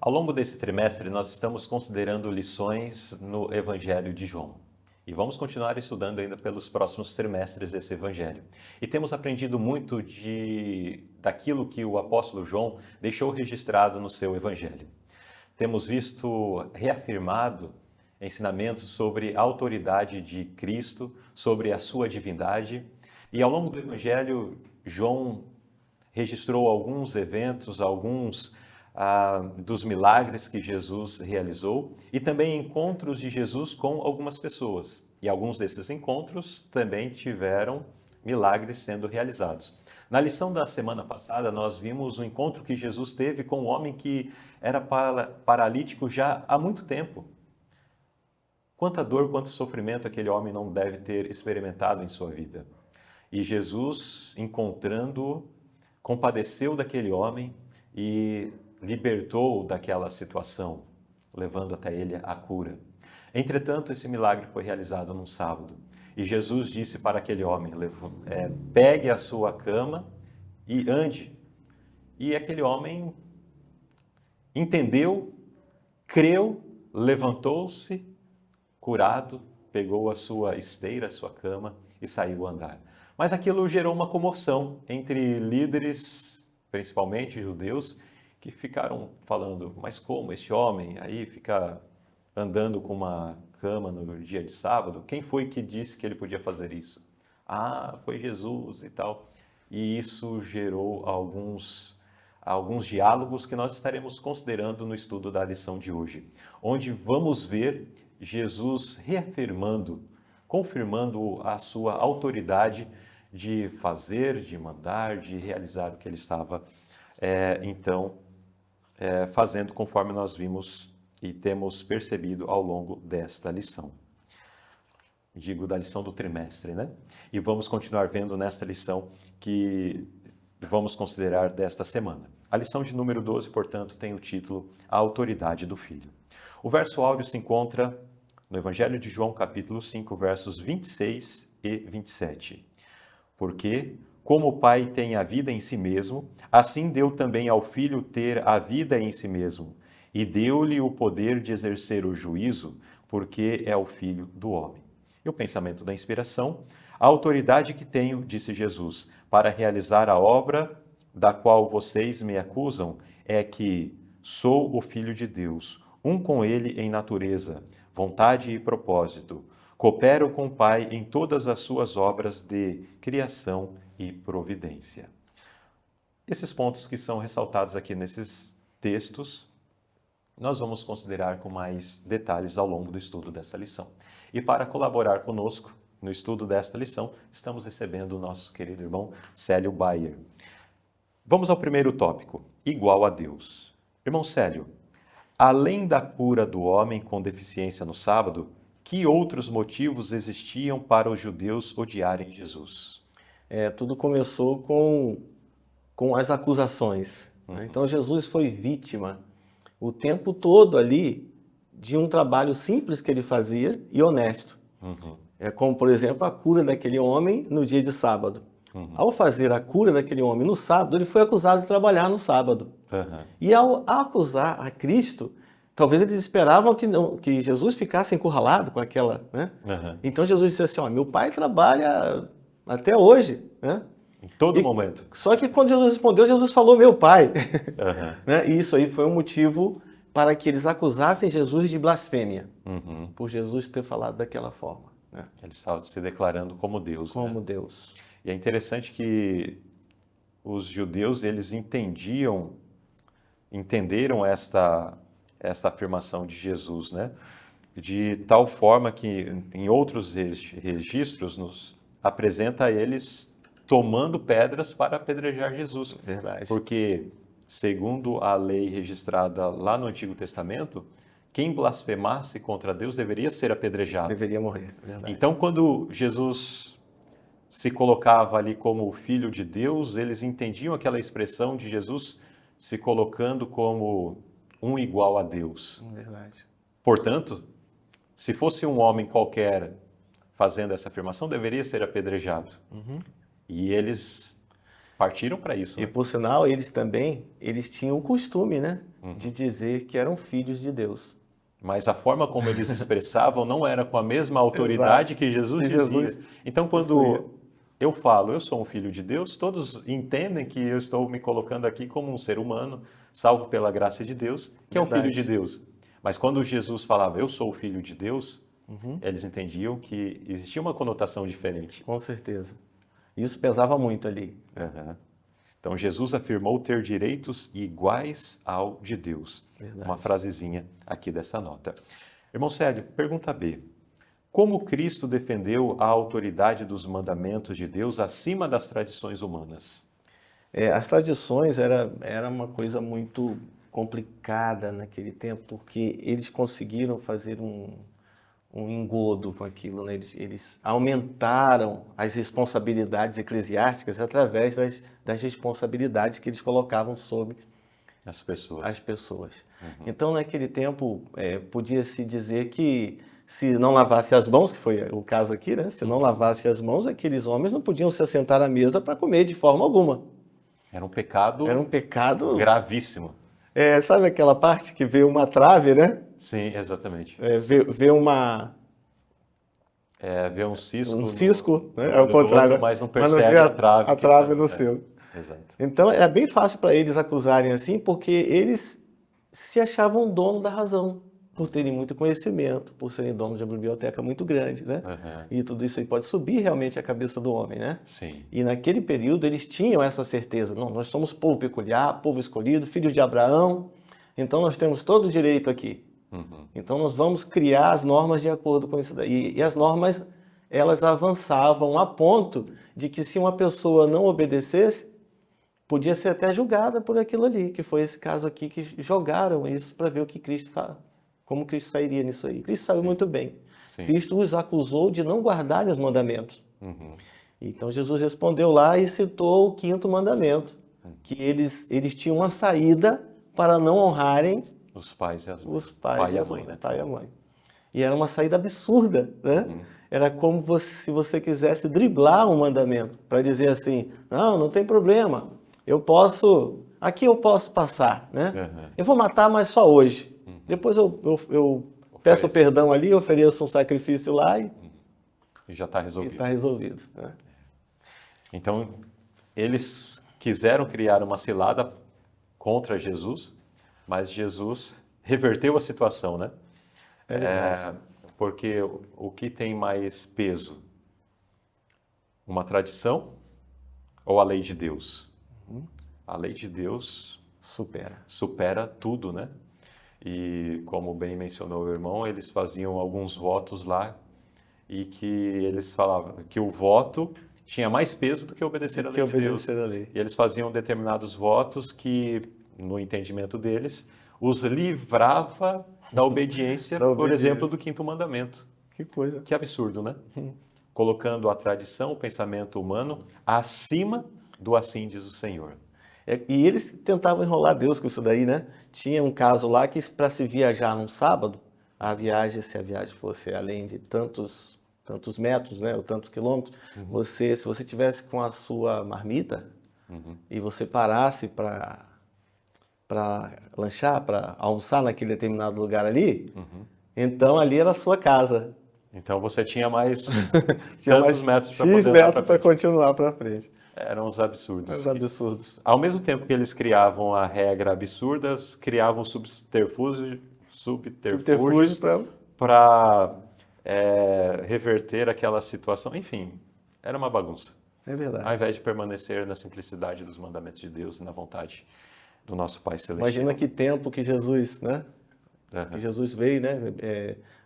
Ao longo desse trimestre, nós estamos considerando lições no Evangelho de João. E vamos continuar estudando ainda pelos próximos trimestres desse Evangelho. E temos aprendido muito daquilo que o apóstolo João deixou registrado no seu Evangelho. Temos visto reafirmado ensinamentos sobre a autoridade de Cristo, sobre a sua divindade. E ao longo do Evangelho, João registrou alguns eventos, alguns dos milagres que Jesus realizou e também encontros de Jesus com algumas pessoas. E alguns desses encontros também tiveram milagres sendo realizados. Na lição da semana passada, nós vimos o encontro que Jesus teve com um homem que era paralítico já há muito tempo. Quanta dor, quanto sofrimento aquele homem não deve ter experimentado em sua vida. E Jesus, encontrando-o, compadeceu daquele homem e libertou daquela situação, levando até ele a cura. Entretanto, esse milagre foi realizado num sábado. E Jesus disse para aquele homem, pegue a sua cama e ande. E aquele homem entendeu, creu, levantou-se, curado, pegou a sua esteira, a sua cama e saiu a andar. Mas aquilo gerou uma comoção entre líderes, principalmente judeus, que ficaram falando, mas como esse homem aí fica andando com uma cama no dia de sábado? Quem foi que disse que ele podia fazer isso? Ah, foi Jesus e tal. E isso gerou alguns diálogos que nós estaremos considerando no estudo da lição de hoje, onde vamos ver Jesus reafirmando, confirmando a sua autoridade de fazer, de mandar, de realizar o que ele estava, fazendo conforme nós vimos e temos percebido ao longo desta lição. Digo, da lição do trimestre, né? E vamos continuar vendo nesta lição que vamos considerar desta semana. A lição de número 12, portanto, tem o título A Autoridade do Filho. O verso áureo se encontra no Evangelho de João, capítulo 5, versos 26 e 27. Porque, como o Pai tem a vida em si mesmo, assim deu também ao Filho ter a vida em si mesmo, e deu-lhe o poder de exercer o juízo, porque é o Filho do homem. E o pensamento da inspiração: a autoridade que tenho, disse Jesus, para realizar a obra da qual vocês me acusam é que sou o Filho de Deus, um com ele em natureza, vontade e propósito. Coopero com o Pai em todas as suas obras de criação e providência. Esses pontos que são ressaltados aqui nesses textos, nós vamos considerar com mais detalhes ao longo do estudo dessa lição. E para colaborar conosco no estudo desta lição, estamos recebendo o nosso querido irmão Célio Bayer. Vamos ao primeiro tópico, igual a Deus. Irmão Célio, além da cura do homem com deficiência no sábado, que outros motivos existiam para os judeus odiarem Jesus? Tudo começou com as acusações. Né? Então Jesus foi vítima o tempo todo ali de um trabalho simples que ele fazia e honesto. Como, por exemplo, a cura daquele homem no dia de sábado. Ao fazer a cura daquele homem no sábado, ele foi acusado de trabalhar no sábado. E ao acusar a Cristo, talvez eles esperavam que Jesus ficasse encurralado com aquela, né? Então Jesus disse assim, meu pai trabalha até hoje, né? Em todo momento. Só que quando Jesus respondeu, Jesus falou meu pai. Né? E isso aí foi um motivo para que eles acusassem Jesus de blasfêmia, por Jesus ter falado daquela forma. Né? Ele estava se declarando como Deus. Como Deus. E é interessante que os judeus, eles entenderam esta afirmação de Jesus, né? De tal forma que em outros registros nos apresenta eles tomando pedras para apedrejar Jesus. Verdade. Porque, segundo a lei registrada lá no Antigo Testamento, quem blasfemasse contra Deus deveria ser apedrejado. Deveria morrer. Verdade. Então, quando Jesus se colocava ali como o Filho de Deus, eles entendiam aquela expressão de Jesus se colocando como um igual a Deus. Verdade. Portanto, se fosse um homem qualquer fazendo essa afirmação, deveria ser apedrejado. E eles Partiram para isso, E né? por sinal, eles tinham o costume, né, de dizer que eram filhos de Deus. Mas a forma como eles expressavam não era com a mesma autoridade Exato. que Jesus Que dizia. Jesus Então, possuía. quando eu falo, eu sou um filho de Deus, todos entendem que eu estou me colocando aqui como um ser humano, salvo pela graça de Deus, que é um filho de Verdade. Deus. Mas quando Jesus falava, eu sou o filho de Deus, Uhum. eles entendiam que existia uma conotação diferente. Com certeza. Isso pesava muito ali. Aham. Então, Jesus afirmou ter direitos iguais ao de Deus. Verdade. Uma frasezinha aqui dessa nota. Irmão Célio, pergunta B. Como Cristo defendeu a autoridade dos mandamentos de Deus acima das tradições humanas? As tradições era uma coisa muito complicada naquele tempo, porque eles conseguiram fazer um engodo com aquilo, né? Eles aumentaram as responsabilidades eclesiásticas através das responsabilidades que eles colocavam sobre As pessoas. as pessoas. Então, naquele tempo, podia-se dizer que se não lavasse as mãos, que foi o caso aqui, né? Se não lavasse as mãos, aqueles homens não podiam se assentar à mesa para comer de forma alguma. Era um pecado Era um pecado. gravíssimo. Sabe aquela parte que vê uma trave, né? Sim, exatamente. Vê Vê um cisco, um cisco, né? no Ao olho do contrário, outro, mas não mas não percebe vê a trave. a que trave está- no seu. Exato. Então era bem fácil para eles acusarem assim, porque eles se achavam dono da razão, por terem muito conhecimento, por serem donos de uma biblioteca muito grande, né? Aham. E tudo isso aí pode subir realmente a cabeça do homem, né? Sim. E naquele período eles tinham essa certeza, não, nós somos povo peculiar, povo escolhido, filhos de Abraão, então nós temos todo o direito aqui. Uhum. Então nós vamos criar as normas de acordo com isso daí. E as normas, elas avançavam a ponto de que se uma pessoa não obedecesse, podia ser até julgada por aquilo ali, que foi esse caso aqui que jogaram isso para ver o que Cristo fala, como Cristo sairia nisso aí. Cristo saiu muito bem. Sim. Cristo os acusou de não guardarem os mandamentos. Uhum. Então Jesus respondeu lá e citou o quinto mandamento, que eles tinham uma saída para não honrarem Os pais e as mães. os pais Pai e e a as mãe, mães, né? pai e a mãe. E era uma saída absurda, né? Era como se você quisesse driblar um mandamento, para dizer assim, não tem problema, aqui eu posso passar, né? Uhum. Eu vou matar, mas só hoje. Depois eu peço Ofereço. perdão ali, ofereço um sacrifício lá e E já está resolvido. está resolvido, né? Então, eles quiseram criar uma cilada contra Jesus, mas Jesus reverteu a situação, né? É verdade. Porque o que tem mais peso? Uma tradição ou a lei de Deus? A lei de Deus Supera. supera tudo, né? E como bem mencionou o irmão, eles faziam alguns votos lá e que eles falavam que o voto tinha mais peso do que obedecer à Que lei de Deus. obedecer a lei. E eles faziam determinados votos que, no entendimento deles, os livrava da obediência, Da por obediência. exemplo, do quinto mandamento. Que coisa. Que absurdo, né? Colocando a tradição, o pensamento humano, acima do assim diz o Senhor. E eles tentavam enrolar Deus com isso daí, né? Tinha um caso lá que para se viajar num sábado, se a viagem fosse além de tantos metros, né, ou tantos quilômetros, se você tivesse com a sua marmita e você parasse para lanchar, para almoçar naquele determinado lugar ali, então ali era a sua casa. Então você tinha mais Tinha tantos mais metros para X poder andar metros pra para frente. continuar para frente. Eram os absurdos. Os absurdos. Ao mesmo tempo que eles criavam a regra absurdas, criavam subterfúgios Subterfúgio para para reverter aquela situação. Enfim, era uma bagunça. É verdade. Ao invés de permanecer na simplicidade dos mandamentos de Deus e na vontade do nosso Pai Celestial. Imagina que tempo que Jesus, né? Aham. Que Jesus veio, né?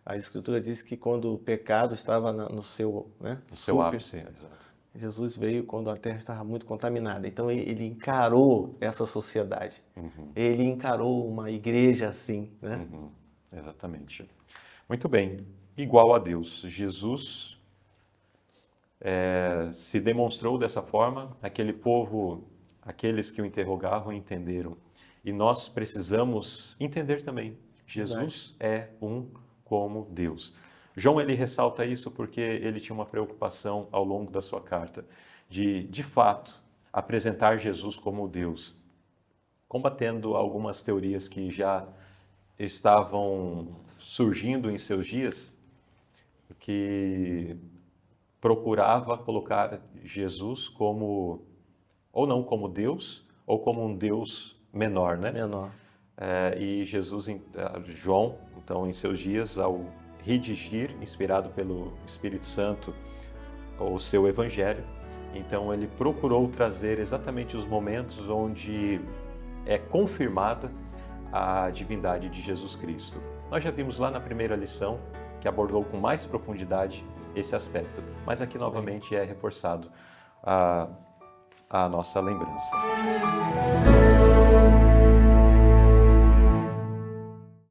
A Escritura diz que quando o pecado estava no seu, né? No seu ápice, exato. Jesus veio quando a terra estava muito contaminada. Então ele encarou essa sociedade. Ele encarou uma igreja assim, né? Exatamente. Muito bem. Igual a Deus, Jesus se demonstrou dessa forma. Aquele povo, aqueles que o interrogavam, entenderam. E nós precisamos entender também. Jesus é um como Deus. João, ele ressalta isso porque ele tinha uma preocupação ao longo da sua carta de fato, apresentar Jesus como Deus, combatendo algumas teorias que já estavam surgindo em seus dias, que procurava colocar Jesus como, ou não como Deus, ou como um Deus menor, né? Menor. E Jesus, João, então, em seus dias, ao redigir, inspirado pelo Espírito Santo, o seu Evangelho, então ele procurou trazer exatamente os momentos onde é confirmada a divindade de Jesus Cristo. Nós já vimos lá na primeira lição, que abordou com mais profundidade esse aspecto, mas aqui novamente é reforçado a nossa lembrança.